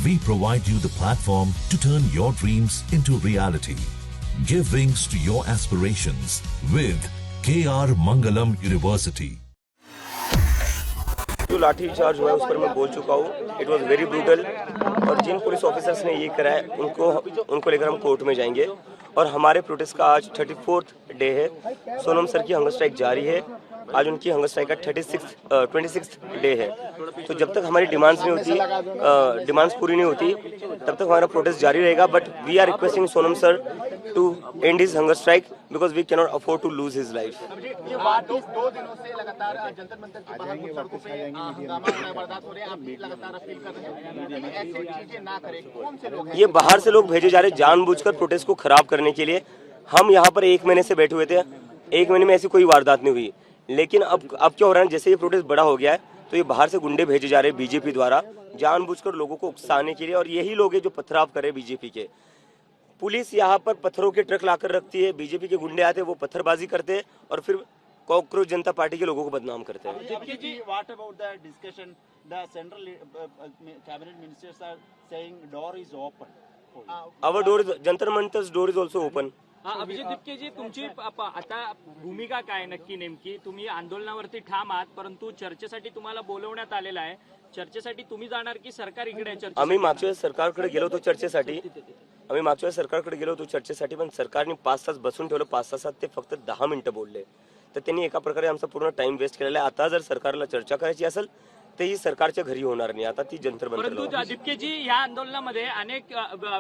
we provide you the platform to turn your dreams into reality. Give wings to your aspirations with KR Mangalam University. जो लाठी charge हुआ है उस पर मैं बोल चुका हूँ, इट वॉज वेरी ब्रूटल। और जिन पुलिस ऑफिसर्स ने ये करा है उनको लेकर हम कोर्ट में जाएंगे। और हमारे प्रोटेस्ट का आज 34th डे है। सोनम सर की हंगर स्ट्राइक जारी है। आज उनकी हंगर स्ट्राइक का 26th डे है। तो जब तक हमारी डिमांड्स पूरी नहीं होती तब तक हमारा प्रोटेस्ट जारी रहेगा। But we are requesting Sonam sir to end his hunger strike because we cannot afford to lose his life. ये बात 2 दिनों से लगातार जंतर मंतर के बाहर कुछ सड़कों पे हंगामा हो रहा है, बर्दाश्त हो रहे हैं। आप भी लगातार अपील कर रहे हैं ऐसी चीजें ना करें। कौन से लोग हैं? ये बाहर से लोग भेजे जा रहे जानबूझकर प्रोटेस्ट को खराब करने के लिए। हम यहाँ पर 1 महीने से बैठे हुए थे, 1 महीने में ऐसी कोई वारदात नहीं हुई। लेकिन अब क्या हो रहा है, जैसे ये प्रोटेस्ट बड़ा हो गया है तो ये बाहर से गुंडे भेजे जा रहे हैं बीजेपी द्वारा जानबूझकर लोगों को उकसाने के लिए। और यही लोग हैं जो पथराव कर रहे हैं बीजेपी के। पुलिस यहाँ पर पत्थरों के ट्रक लाकर रखती है, बीजेपी के गुंडे आते हैं, वो पत्थरबाजी करते हैं और फिर कॉकरोच जनता पार्टी के लोगों को बदनाम करते हैं। What about the discussion? The central cabinet ministers are saying door is open. Our door is Jantar मंतर's door is also open. Abhijit दिपकेजी, तुमची आता भूमिका काय नक्की नेमकी? तुम्ही आंदोलनावरती ठाम आहात, परंतु चर्चेसाठी तुम्हाला बोलवण्यात आलेलं आहे। चर्चेसाठी तुम्ही जाणार की सरकार इकडे आहे? आम्ही मागच्या वेळेस सरकारकडे गेलो होतो चर्चेसाठी, पण सरकारने 5 तास बसून ठेवलं। 5 तासात ते फक्त 10 मिनिटं बोलले। तर त्यांनी एका प्रकारे आमचा पूर्ण टाइम वेस्ट केलेला आहे। आता जर सरकारला चर्चा करायची असेल ते ही सरकारच्या घरी होणार नाही, आता ती जंतर मंतर। परंतु दिपकेजी, या आंदोलनामध्ये अनेक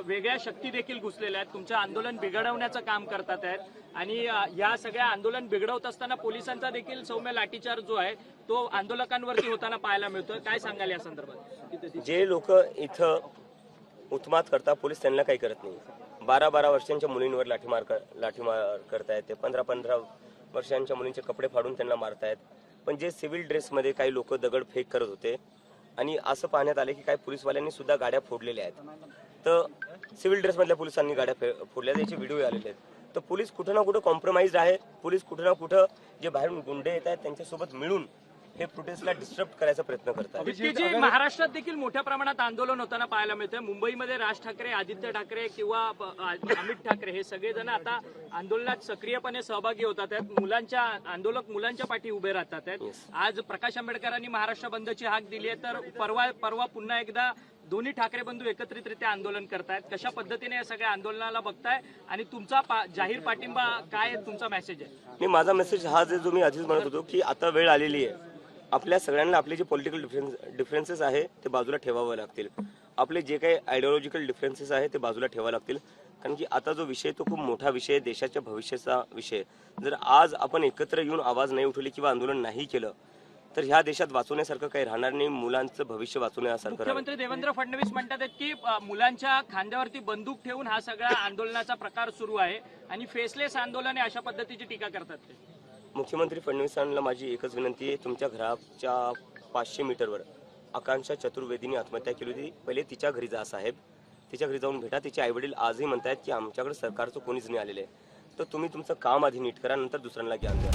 वेगळ्या शक्ती देखील घुसलेल्या आहेत, तुमचं आंदोलन बिघडवण्याचं काम करतात आहेत। आणि या सगळ्या आंदोलन बिघडवत असताना पोलिसांचा देखील सौम्य लाठीचार्ज जो आहे तो आंदोलकांवरती होताना पाहायला मिळतोय। काय सांगाल या संदर्भात? जे लोक इथं उत्मात करतात पोलीस त्यांना काही करत नाही। 12 वर्षांच्या मुलींवर लाठीमार करतायत ते, 15 वर्षांच्या मुलींचे कपडे फाडून त्यांना मारतायत। पण जे सिव्हिल ड्रेसमध्ये काही लोक दगड फेक करत होते आणि असं पाहण्यात आले की काही पोलीसवाल्यांनी सुद्धा गाड्या फोडलेल्या आहेत। तर सिव्हिल ड्रेसमधल्या पोलिसांनी गाड्या फोडल्या, त्याचे व्हिडिओ आलेले आहेत। तर पोलीस कुठं ना कुठं कॉम्प्रोमाइज आहे। पोलीस कुठं ना कुठं जे बाहेरून गुंडे येत आहेत त्यांच्यासोबत मिळून हे प्रोटेस्टला डिस्टर्ब करायचा प्रयत्न करतात। महाराष्ट्रात देखील मोठ्या प्रमाणात आंदोलन होताना पाहायला मिळतंय। मुंबईमध्ये राज ठाकरे, आदित्य ठाकरे किंवा अमित ठाकरे हे सगळेजण आता आंदोलनात सक्रियपणे सहभागी होतात आहेत। आंदोलक मुलांच्या पाठी उभे राहतात आहेत। आज प्रकाश आंबेडकरांनी महाराष्ट्र बंदची हाक दिली आहे, तर परवा पुन्हा एकदा दोन्ही ठाकरे बंधू एकत्रितरित्या आंदोलन करतायत। कशा पद्धतीने या सगळ्या आंदोलनाला बघताय आणि तुमचा जाहीर पाठिंबा काय तुमचा मेसेज आहे? माझा मेसेज हा जो मी आधीच म्हणत होतो की आता वेळ आलेली आहे, आपल्या सगळ्यांना आपले जे पॉलिटिकल डिफरन्सेस आहे ते बाजूला ठेवावे लागतील। आपले जे काही आयडिओलॉजिकल डिफरन्सेस आहे ते बाजूला ठेवावे लागतील। कारण की आता जो विषय तो खूप मोठा विषय, देशाच्या भविष्याचा विषय। जर आज आपण एकत्र येऊन आवाज नाही उठवली किंवा आंदोलन नाही केलं तर ह्या देशात वाचवण्यासारखं काही राहणार नाही, मुलांचं भविष्य वाचवण्यासारखं। मुख्यमंत्री देवेंद्र फडणवीस म्हणतात की मुलांच्या खांद्यावरती बंदूक ठेवून हा सगळा आंदोलनाचा प्रकार सुरू आहे आणि फेसलेस आंदोलन आहे, अशा पद्धतीची टीका करतात ते। मुख्यमंत्री फडणवीसांना माझी एकच विनंती आहे, तुमच्या घराच्या 500 मीटरवर आकांक्षा चतुर्वेदीने आत्महत्या केली होती। पहिले तिच्या घरी जा साहेब, तिच्या घरी जाऊन भेटा। तिचे आईवडील आजही म्हणतात की आमच्याकडे सरकारचं कोणीच नाही आलेलं आहे। तर तुम्ही तुमचं काम आधी नीट करा, नंतर दुसऱ्यांना ज्ञान द्या।